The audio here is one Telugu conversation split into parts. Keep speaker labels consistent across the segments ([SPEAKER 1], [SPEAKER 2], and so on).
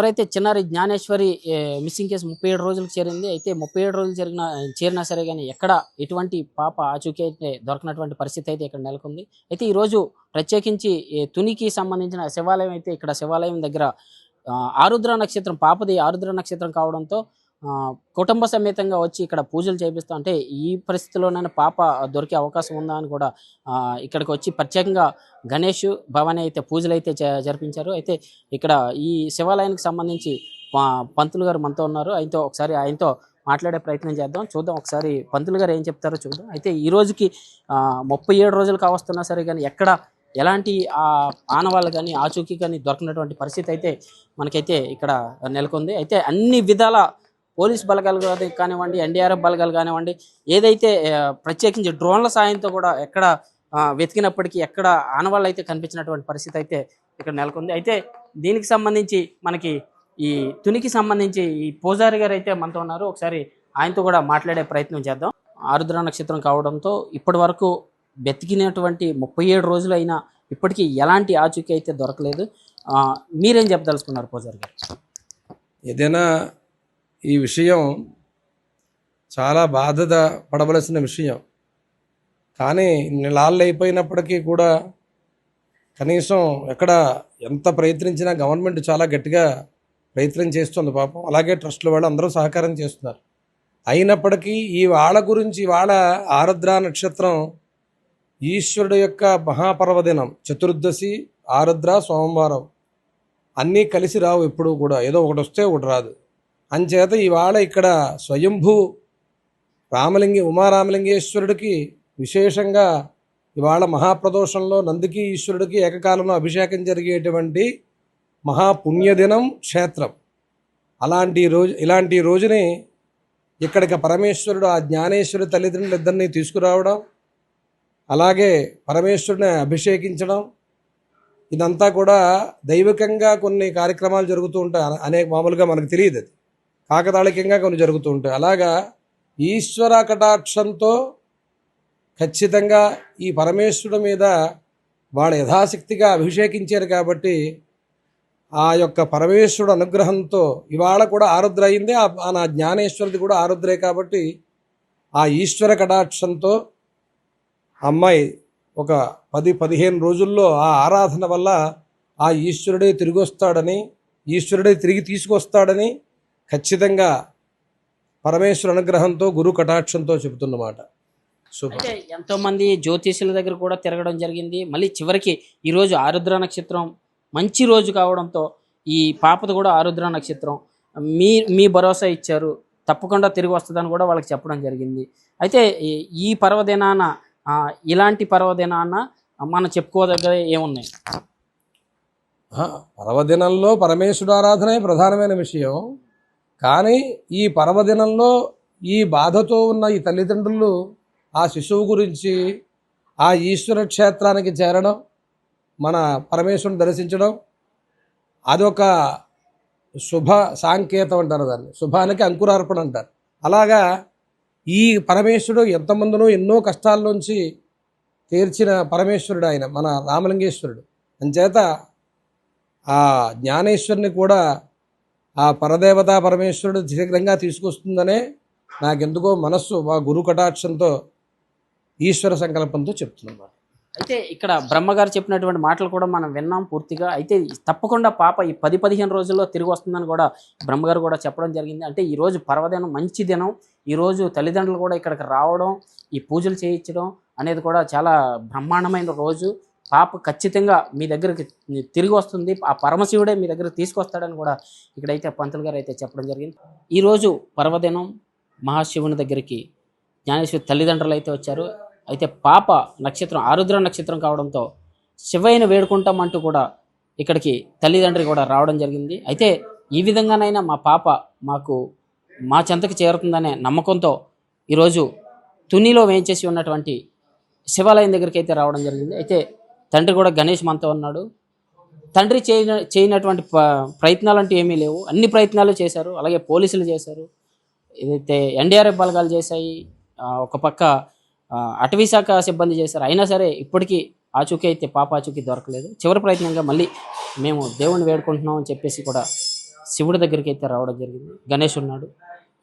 [SPEAKER 1] ఎవరైతే చిన్నారి జ్ఞానేశ్వరి మిస్సింగ్ కేసు 37 రోజులకు చేరింది. అయితే 37 రోజులు చేరినా సరే గానీ ఎక్కడ ఎటువంటి పాప ఆచూకీ అయితే దొరకనటువంటి పరిస్థితి అయితే ఇక్కడ నెలకొంది. అయితే ఈరోజు ప్రత్యేకించి తునికి సంబంధించిన శివాలయం అయితే ఇక్కడ శివాలయం దగ్గర ఆరుద్ర నక్షత్రం పాపది ఆరుద్ర నక్షత్రం కావడంతో కుటుంబ సమేతంగా వచ్చి ఇక్కడ పూజలు చేపిస్తూ అంటే ఈ పరిస్థితిలోనైనా పాప దొరికే అవకాశం ఉందా అని కూడా ఇక్కడికి వచ్చి ప్రత్యేకంగా గణేష్ భవాని అయితే పూజలు అయితే జరిపించారు. అయితే ఇక్కడ ఈ శివాలయానికి సంబంధించి పంతులు గారు మనతో ఉన్నారు. ఆయనతో మాట్లాడే ప్రయత్నం చేద్దాం. చూద్దాం ఒకసారి పంతులు గారు ఏం చెప్తారో చూద్దాం. అయితే ఈ రోజుకి 37 రోజులు కావస్తున్నా సరే కానీ ఎక్కడ ఎలాంటి ఆనవాళ్ళు కానీ ఆచూకీ కానీ దొరకనటువంటి పరిస్థితి అయితే మనకైతే ఇక్కడ నెలకొంది. అయితే అన్ని విధాల పోలీస్ బలగాలు కానివ్వండి, ఎన్డీఆర్ఎఫ్ బలగాలు కానివ్వండి, ఏదైతే ప్రత్యేకించి డ్రోన్ల సాయంతో కూడా ఎక్కడ వెతికినప్పటికీ ఎక్కడ ఆనవాళ్ళు అయితే కనిపించినటువంటి పరిస్థితి అయితే ఇక్కడ నెలకొంది. అయితే దీనికి సంబంధించి మనకి ఈ తునికి సంబంధించి ఈ పూజారి గారు అయితే మనతో ఉన్నారు. ఒకసారి ఆయనతో కూడా మాట్లాడే ప్రయత్నం చేద్దాం. ఆరుద్ర నక్షత్రం కావడంతో ఇప్పటి వరకు వెతికినటువంటి 37 రోజులు అయినా ఇప్పటికీ ఎలాంటి ఆచూకీ అయితే దొరకలేదు. మీరేం చెప్పదలుచుకున్నారు పూజారి గారు?
[SPEAKER 2] ఏదైనా ఈ విషయం చాలా బాధ పడవలసిన విషయం, కానీ నెలలు అయిపోయినప్పటికీ కూడా కనీసం ఎక్కడ ఎంత ప్రయత్నించినా గవర్నమెంట్ చాలా గట్టిగా ప్రయత్నం చేస్తుంది పాపం. అలాగే ట్రస్టుల వాళ్ళు అందరూ సహకారం చేస్తున్నారు. అయినప్పటికీ ఈ వాళ్ళ గురించి వాళ్ళ ఆరుద్ర నక్షత్రం ఈశ్వరుడు యొక్క మహాపర్వదినం, చతుర్దశి, ఆరుద్ర, సోమవారం అన్నీ కలిసి రావు ఎప్పుడు కూడా, ఏదో ఒకటి వస్తే ఒకటి రాదు. అంచేత ఇవాళ ఇక్కడ స్వయంభూ ఉమారామలింగేశ్వరుడికి విశేషంగా ఇవాళ మహాప్రదోషంలో నందికి ఈశ్వరుడికి ఏకకాలంలో అభిషేకం జరిగేటువంటి మహాపుణ్యదినం క్షేత్రం. ఇలాంటి రోజుని ఇక్కడికి పరమేశ్వరుడు ఆ జ్ఞానేశ్వరి తల్లిదండ్రులు ఇద్దరిని తీసుకురావడం, అలాగే పరమేశ్వరుని అభిషేకించడం, ఇదంతా కూడా దైవికంగా కొన్ని కార్యక్రమాలు జరుగుతూ ఉంటాయి. మామూలుగా మనకు తెలియదు, అది కాకతాళికంగా కొన్ని జరుగుతూ ఉంటాయి. అలాగా ఈశ్వర కటాక్షంతో ఖచ్చితంగా ఈ పరమేశ్వరుడి మీద వాళ్ళు యథాశక్తిగా అభిషేకించారు కాబట్టి ఆ యొక్క పరమేశ్వరుడు అనుగ్రహంతో ఇవాళ కూడా ఆరుద్ర అయింది. నా జ్ఞానేశ్వరుది కూడా ఆరుద్రే కాబట్టి ఆ ఈశ్వర కటాక్షంతో అమ్మాయి ఒక 10-15 రోజుల్లో ఆ ఆరాధన వల్ల ఆ ఈశ్వరుడే తిరిగి వస్తాడని, ఈశ్వరుడే తిరిగి తీసుకొస్తాడని ఖచ్చితంగా పరమేశ్వర అనుగ్రహంతో గురు కటాక్షంతో చెబుతున్నమాట.
[SPEAKER 1] అయితే ఎంతోమంది జ్యోతిష్యుల దగ్గర కూడా తిరగడం జరిగింది. మళ్ళీ చివరికి ఈరోజు ఆరుద్ర నక్షత్రం మంచి రోజు కావడంతో ఈ పాపది కూడా ఆరుద్ర నక్షత్రం మీ భరోసా ఇచ్చారు, తప్పకుండా తిరిగి వస్తుందని కూడా వాళ్ళకి చెప్పడం జరిగింది. అయితే ఈ పర్వదినాన ఇలాంటి పర్వదినాన మనం చెప్పుకోదగ్గ ఏమున్నాయి?
[SPEAKER 2] పర్వదినంలో పరమేశ్వరుడు ఆరాధనే ప్రధానమైన విషయం. కానీ ఈ పర్వదినంలో ఈ బాధతో ఉన్న ఈ తల్లిదండ్రులు ఆ శిశువు గురించి ఆ ఈశ్వర క్షేత్రానికి చేరడం, మన పరమేశ్వరుని దర్శించడం అదొక శుభ సాంకేతం అంటారు. దాన్ని శుభానికి అంకురార్పణ అంటారు. అలాగా ఈ పరమేశ్వరుడు ఎంతమందినో ఎన్నో కష్టాల నుంచి తీర్చిన పరమేశ్వరుడు ఆయన మన రామలింగేశ్వరుడు. అంచేత ఆ జ్ఞానేశ్వరుని కూడా ఆ పరదేవతా పరమేశ్వరుడు శీఘ్రంగా తీసుకొస్తుందనే నాకెందుకో మనస్సు మా గురు కటాక్షంతో ఈశ్వర సంకల్పంతో చెప్తున్నమాట.
[SPEAKER 1] అయితే ఇక్కడ బ్రహ్మగారు చెప్పినటువంటి మాటలు కూడా మనం విన్నాం పూర్తిగా. అయితే తప్పకుండా పాప ఈ 10-15 రోజుల్లో తిరిగి వస్తుందని కూడా బ్రహ్మగారు కూడా చెప్పడం జరిగింది. అంటే ఈరోజు పర్వదినం మంచి దినం. ఈరోజు తల్లిదండ్రులు కూడా ఇక్కడికి రావడం, ఈ పూజలు చేయించడం అనేది కూడా చాలా బ్రహ్మాండమైన రోజు. పాప ఖచ్చితంగా మీ దగ్గరికి తిరిగి వస్తుంది, ఆ పరమశివుడే మీ దగ్గరకు తీసుకొస్తాడని కూడా ఇక్కడైతే పంతులు గారు అయితే చెప్పడం జరిగింది. ఈరోజు పర్వదినం మహాశివుని దగ్గరికి జ్ఞానేశ్వరి తల్లిదండ్రులు అయితే వచ్చారు. అయితే పాప నక్షత్రం ఆరుద్ర నక్షత్రం కావడంతో శివయ్యను వేడుకుంటామంటూ కూడా ఇక్కడికి తల్లిదండ్రి కూడా రావడం జరిగింది. అయితే ఈ విధంగానైనా మా పాప మా చెంతకు చేరుతుందనే నమ్మకంతో ఈరోజు తునిలో వేయించేసి ఉన్నటువంటి శివాలయం దగ్గరికి అయితే రావడం జరిగింది. అయితే తండ్రి కూడా గణేష్ మనతో ఉన్నాడు. తండ్రి చేయనటువంటి ప్రయత్నాలు అంటూ ఏమీ లేవు, అన్ని ప్రయత్నాలు చేశారు. అలాగే పోలీసులు చేశారు, ఏదైతే ఎన్డీఆర్ఎఫ్ బలగాలు చేశాయి, ఒక పక్క అటవీ శాఖ సిబ్బంది చేశారు. అయినా సరే ఇప్పటికీ ఆచూకీ అయితే పాప ఆచూకీ దొరకలేదు. చివరి ప్రయత్నంగా మళ్ళీ మేము దేవుని వేడుకుంటున్నాం అని చెప్పేసి కూడా శివుడి దగ్గరికి అయితే రావడం జరిగింది. గణేష్ ఉన్నాడు.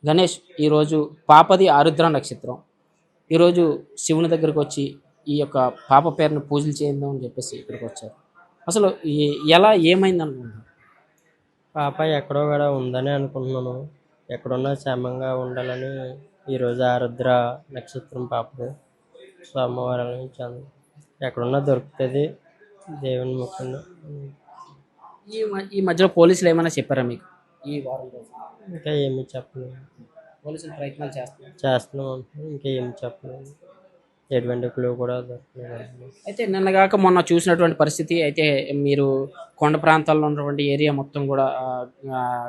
[SPEAKER 1] గణేష్ ఈరోజు పాపది ఆరుద్ర నక్షత్రం. ఈరోజు శివుని దగ్గరికి వచ్చి ఈ యొక్క పాప పేరును పూజలు చేద్దాం అని చెప్పేసి ఇక్కడికి వచ్చారు. అసలు ఎలా ఏమైంది అనుకుంటున్నారు?
[SPEAKER 3] పాప ఎక్కడో కూడా ఉందని అనుకుంటున్నాను. ఎక్కడున్నా క్షేమంగా ఉండాలని ఈరోజు ఆరుద్ర నక్షత్రం పాపది. సోమవారం నుంచి ఎక్కడున్నా దొరుకుతుంది దేవుని ముఖ్యంగా.
[SPEAKER 1] ఈ మధ్యలో పోలీసులు ఏమైనా చెప్పారా మీకు ఈ వారం రోజులు?
[SPEAKER 3] ఇంకా ఏమి చెప్పలేదు.
[SPEAKER 1] పోలీసులు ప్రయత్నాలు
[SPEAKER 3] చేస్తున్నాం అంటే ఇంకా ఏమి చెప్పలేదు. ఎటువంటి క్లూ కూడా దొరకలేదు.
[SPEAKER 1] అయితే నిన్నగాక మొన్న చూసినటువంటి పరిస్థితి అయితే మీరు కొండ ప్రాంతాల్లో ఉన్నటువంటి ఏరియా మొత్తం కూడా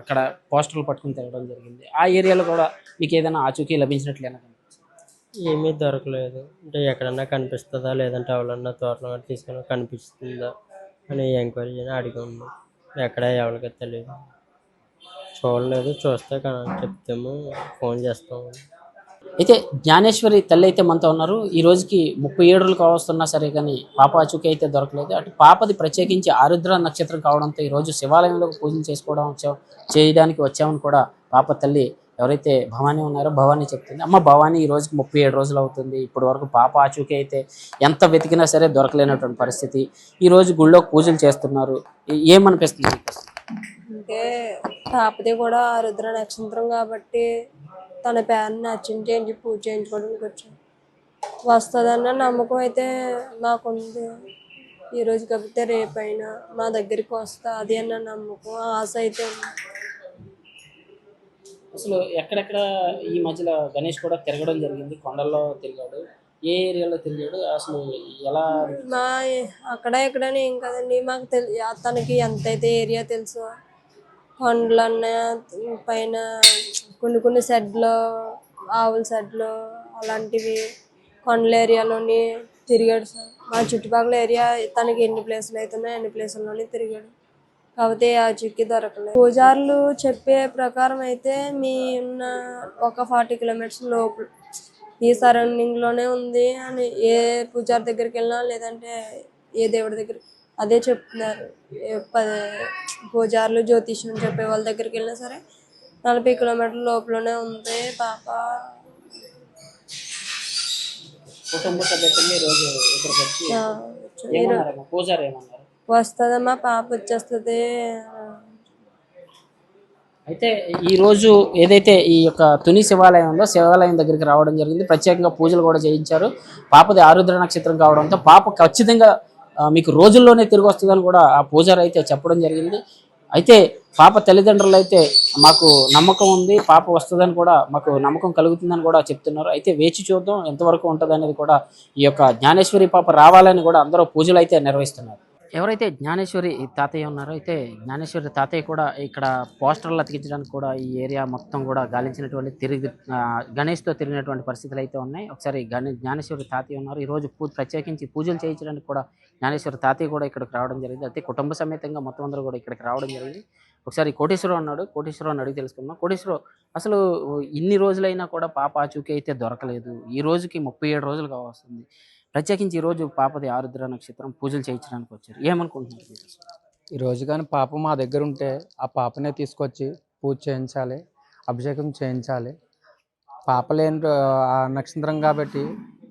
[SPEAKER 1] అక్కడ పోస్టర్లు పట్టుకుని తిరగడం జరిగింది. ఆ ఏరియాలో కూడా మీకు ఏదైనా ఆచూకీ లభించినట్లేనా?
[SPEAKER 3] ఏమీ దొరకలేదు. అంటే ఎక్కడన్నా కనిపిస్తుందా లేదంటే ఎవరన్నా తోటలో తీసుకుని కనిపిస్తుందా అని ఎంక్వైరీ అని అడిగి ఉంది. ఎక్కడ ఎవరికి తెలియదు, చూడలేదు. చూస్తే చెప్తాము, ఫోన్ చేస్తాము.
[SPEAKER 1] అయితే జ్ఞానేశ్వరి తల్లి అయితే మనతో ఉన్నారు. ఈ రోజుకి 37 రోజులు కావస్తున్నా సరే కానీ పాప ఆచూకీ అయితే దొరకలేదు. అటు పాపది ప్రత్యేకించి ఆరుద్ర నక్షత్రం కావడంతో ఈరోజు శివాలయంలో పూజలు చేయడానికి వచ్చామని కూడా పాప తల్లి ఎవరైతే భవానీ ఉన్నారో భవానీ చెప్తుంది. అమ్మ భవానీ, ఈ రోజుకి 37 రోజులు అవుతుంది. ఇప్పటి వరకు పాప ఆచూకీ అయితే ఎంత వెతికినా సరే దొరకలేనటువంటి పరిస్థితి. ఈ రోజు గుళ్ళో పూజలు చేస్తున్నారు. ఏమనిపిస్తుంది?
[SPEAKER 4] అంటే పాపది కూడా ఆరుద్ర నక్షత్రం కాబట్టి తన పేరుని అర్చించేయించి పూజ చేయించుకోవడానికి వచ్చాను. వస్తుందన్న నమ్మకం అయితే మాకుంది. ఈరోజు కాకపోతే రేపైనా మా దగ్గరికి వస్తా అది అన్న నమ్మకం, ఆశ అయితే ఉంది.
[SPEAKER 1] అసలు ఎక్కడెక్కడ ఈ మధ్యలో గణేష్ కూడా తిరగడం జరిగింది. కొండల్లో తిరిగాడు, ఏ ఏరియాలో తిరిగాడు, అసలు ఎలా?
[SPEAKER 4] మా అక్కడ ఎక్కడని ఏం కదండి, మాకు తనకి ఎంతైతే ఏరియా తెలుసో కొండలన్న పైన కొన్ని షెడ్లు, ఆవుల షెడ్లు అలాంటివి కొండల ఏరియాలోని తిరిగాడు సార్. మా చుట్టుపక్కల ఏరియా తనకి ఎన్ని ప్లేసులు అవుతున్నాయో అన్ని ప్లేసుల్లోనే తిరిగాడు. కాకపోతే ఆ చిక్కి దొరకలేదు. పూజారులు చెప్పే ప్రకారం అయితే మీ ఉన్న ఒక 40 కిలోమీటర్స్ లోపు ఈ సరౌండింగ్లోనే ఉంది అని ఏ పూజారి దగ్గరికి వెళ్ళినా లేదంటే ఏ దేవుడి దగ్గర అదే చెప్తున్నారు. పూజారులు జ్యోతిష్యం చెప్పే వాళ్ళ దగ్గరికి వెళ్ళినా సరే 40 కిలోమీటర్ల లోపలనే ఉంది పాప.
[SPEAKER 1] కుటుంబ సభ్యులు ఈరోజు ఇక్కడికి వచ్చి పూజారి ఏమన్నారు?
[SPEAKER 4] వస్తుందమ్మా పాప వచ్చేస్తుంది.
[SPEAKER 1] అయితే ఈరోజు ఏదైతే ఈ యొక్క తుని శివాలయం ఉందో శివాలయం దగ్గరికి రావడం జరిగింది. ప్రత్యేకంగా పూజలు కూడా చేయించారు. పాపది ఆరుద్ర నక్షత్రం కావడంతో పాప ఖచ్చితంగా మీకు రోజుల్లోనే తిరిగి వస్తుందని కూడా ఆ పూజారి అయితే చెప్పడం జరిగింది. అయితే పాప తల్లిదండ్రులు అయితే మాకు నమ్మకం ఉంది, పాప వస్తుందని కూడా మాకు నమ్మకం కలుగుతుందని కూడా చెప్తున్నారు. అయితే వేచి చూద్దాం ఎంతవరకు ఉంటుంది అనేది కూడా. ఈ యొక్క జ్ఞానేశ్వరి పాప రావాలని కూడా అందరూ పూజలు అయితే నిర్వహిస్తున్నారు. ఎవరైతే జ్ఞానేశ్వరి తాతయ్య ఉన్నారో అయితే జ్ఞానేశ్వరి తాతయ్య కూడా ఇక్కడ పోస్టర్లు అతికించడానికి కూడా ఈ ఏరియా మొత్తం కూడా గాలించినటువంటి గణేష్తో తిరిగినటువంటి పరిస్థితులు అయితే ఉన్నాయి. ఒకసారి జ్ఞానేశ్వరి తాతయ్య ఉన్నారు. ఈరోజు ప్రత్యేకించి పూజలు చేయించడానికి కూడా జ్ఞానేశ్వరి తాతయ్య కూడా ఇక్కడికి రావడం జరిగింది. అయితే కుటుంబ సమేతంగా మొత్తం అందరూ కూడా ఇక్కడికి రావడం జరిగింది. ఒకసారి కోటేశ్వరరావు అన్నాడు, కోటేశ్వరరావు అడిగి తెలుసుకుందాం. కోటేశ్వరరావు, అసలు ఇన్ని రోజులైనా కూడా పాప ఆచూకీ అయితే దొరకలేదు. ఈ రోజుకి 37 రోజులు కావస్తుంది. ప్రత్యేకించి ఈరోజు పాపది ఆరుద్ర నక్షత్రం పూజలు చేయించడానికి వచ్చారు. ఏమనుకుంటున్నారు మీరు?
[SPEAKER 5] ఈరోజు కానీ పాప మా దగ్గర ఉంటే ఆ పాపనే తీసుకొచ్చి పూజ చేయించాలి, అభిషేకం చేయించాలి. పాప లేని ఆ నక్షత్రం కాబట్టి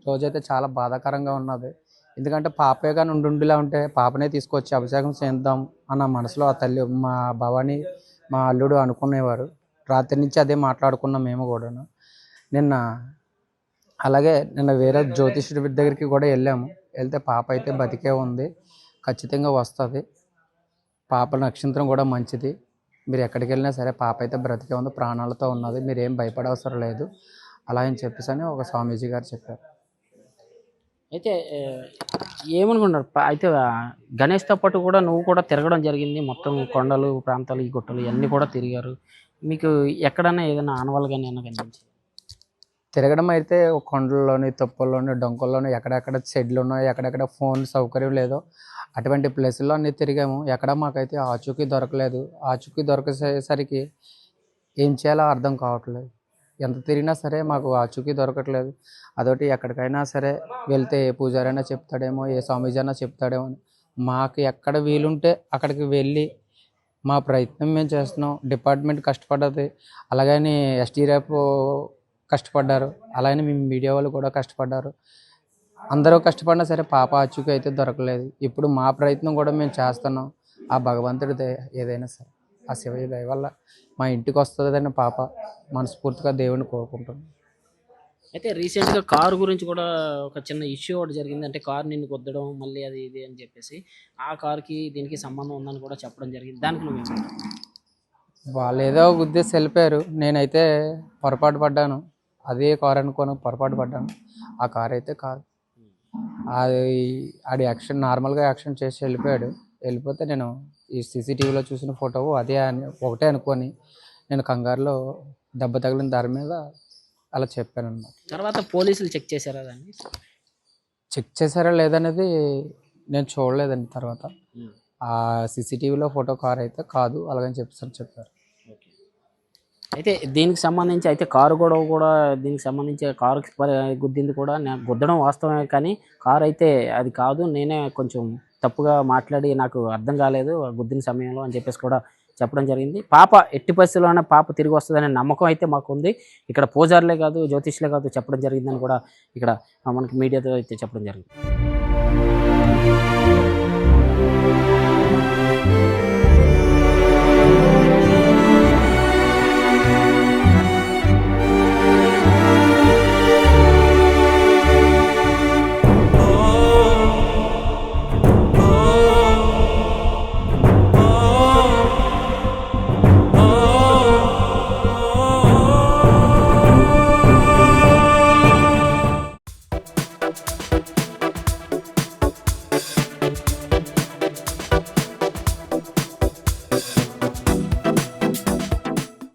[SPEAKER 5] రోజైతే చాలా బాధాకరంగా ఉన్నది. ఎందుకంటే పాపే కానీ ఉండిలా ఉంటే పాపనే తీసుకొచ్చి అభిషేకం చేద్దాం అన్న మనసులో ఆ తల్లి మా భవాని మా అల్లుడు అనుకునేవారు. రాత్రి నుంచి అదే మాట్లాడుకున్నాం మేము కూడాను. నిన్న వేరే జ్యోతిష్యుడి దగ్గరికి కూడా వెళ్తే పాప అయితే బతికే ఉంది, ఖచ్చితంగా వస్తుంది. పాప నక్షత్రం కూడా మంచిది. మీరు ఎక్కడికి వెళ్ళినా సరే పాప అయితే బ్రతికే ఉంది, ప్రాణాలతో ఉన్నది, మీరు ఏం భయపడవసరం లేదు అలా అని చెప్పేసి అని ఒక స్వామీజీ గారు చెప్పారు.
[SPEAKER 1] అయితే ఏమనుకుంటారు? అయితే గణేష్తో పాటు కూడా నువ్వు కూడా తిరగడం జరిగింది. మొత్తం కొండలు ప్రాంతాలు ఈ గుట్టలు ఇవన్నీ కూడా తిరిగారు. మీకు ఎక్కడన్నా ఏదైనా ఆనవాళ్ళుగా నేను కనిపించింది?
[SPEAKER 5] తిరగడం అయితే కొండల్లోని, తొప్పల్లోని, డొంకల్లోని, ఎక్కడెక్కడ షెడ్లు ఉన్నాయో, ఎక్కడెక్కడ ఫోన్ సౌకర్యం లేదో అటువంటి ప్లేసుల్లో అన్నీ తిరిగాము. ఎక్కడ మాకైతే ఆచూకీ దొరకలేదు. ఆచూకీ దొరికేసరికి ఏం చేయాలో అర్థం కావట్లేదు. ఎంత తిరిగినా సరే మాకు ఆచూకీ దొరకట్లేదు. అదొకటి ఎక్కడికైనా సరే వెళ్తే ఏ పూజారైనా చెప్తాడేమో, ఏ స్వామీజీ అయినా చెప్తాడేమో అని మాకు ఎక్కడ వీలుంటే అక్కడికి వెళ్ళి మా ప్రయత్నం మేము చేస్తున్నాం. డిపార్ట్మెంట్ కష్టపడ్డది, అలాగని ఎస్టీఆర్ఎఫ్ కష్టపడ్డారు, అలాగే మేము మీడియా వాళ్ళు కూడా కష్టపడ్డారు. అందరూ కష్టపడినా సరే పాప ఆచూకీ అయితే దొరకలేదు. ఇప్పుడు మా ప్రయత్నం కూడా మేము చేస్తున్నాం. ఆ భగవంతుడి దయ ఏదైనా సరే, ఆ శివయ్య దయ వల్ల మా ఇంటికి వస్తుందని పాప మనస్ఫూర్తిగా దేవుని కోరుకుంటున్నాం.
[SPEAKER 1] అయితే రీసెంట్గా కారు గురించి కూడా ఒక చిన్న ఇష్యూ ఒకటి జరిగింది. అంటే కారు నిన్ను గుద్దడం మళ్ళీ అది ఇది అని చెప్పేసి ఆ కార్కి దీనికి సంబంధం ఉందని కూడా చెప్పడం జరిగింది. దానికి నువ్వు
[SPEAKER 5] వాళ్ళు ఏదో ఉద్దేశం వెళ్ళిపోయారు, నేనైతే పొరపాటు పడ్డాను. అదే కారు అనుకోను పొరపాటు పడ్డాను. ఆ కారు అయితే కాదు. అది ఆడి యాక్షన్ నార్మల్గా యాక్షన్ చేసి వెళ్ళిపోయాడు. వెళ్ళిపోతే నేను ఈ సీసీటీవీలో చూసిన ఫోటో అదే ఒకటే అనుకొని నేను కంగారులో దెబ్బ తగిలిన దారి మీద అలా చెప్పాను అన్నమాట.
[SPEAKER 1] తర్వాత పోలీసులు చెక్ చేశారా దాన్ని?
[SPEAKER 5] చెక్ చేశారా లేదనేది నేను చూడలేదండి. తర్వాత ఆ సీసీటీవీలో ఫోటో కార్ అయితే కాదు అలాగని చెప్పారు.
[SPEAKER 1] ఓకే. అయితే దీనికి సంబంధించి అయితే కారు కూడా దీనికి సంబంధించి కారుకి గుద్దింది కూడా గుద్దడం వాస్తవమే, కానీ కారు అయితే అది కాదు, నేనే కొంచెం తప్పుగా మాట్లాడి నాకు అర్థం కాలేదు గుద్దిన సమయంలో అని చెప్పేసి కూడా చెప్పడం జరిగింది. పాప ఎట్టి పరిస్థితుల్లోనే పాప తిరిగి వస్తుందనే నమ్మకం అయితే మాకు ఉంది. ఇక్కడ పూజారులే కాదు, జ్యోతిష్లే కాదు చెప్పడం జరిగిందని కూడా ఇక్కడ మనకి మీడియాతో అయితే చెప్పడం జరిగింది.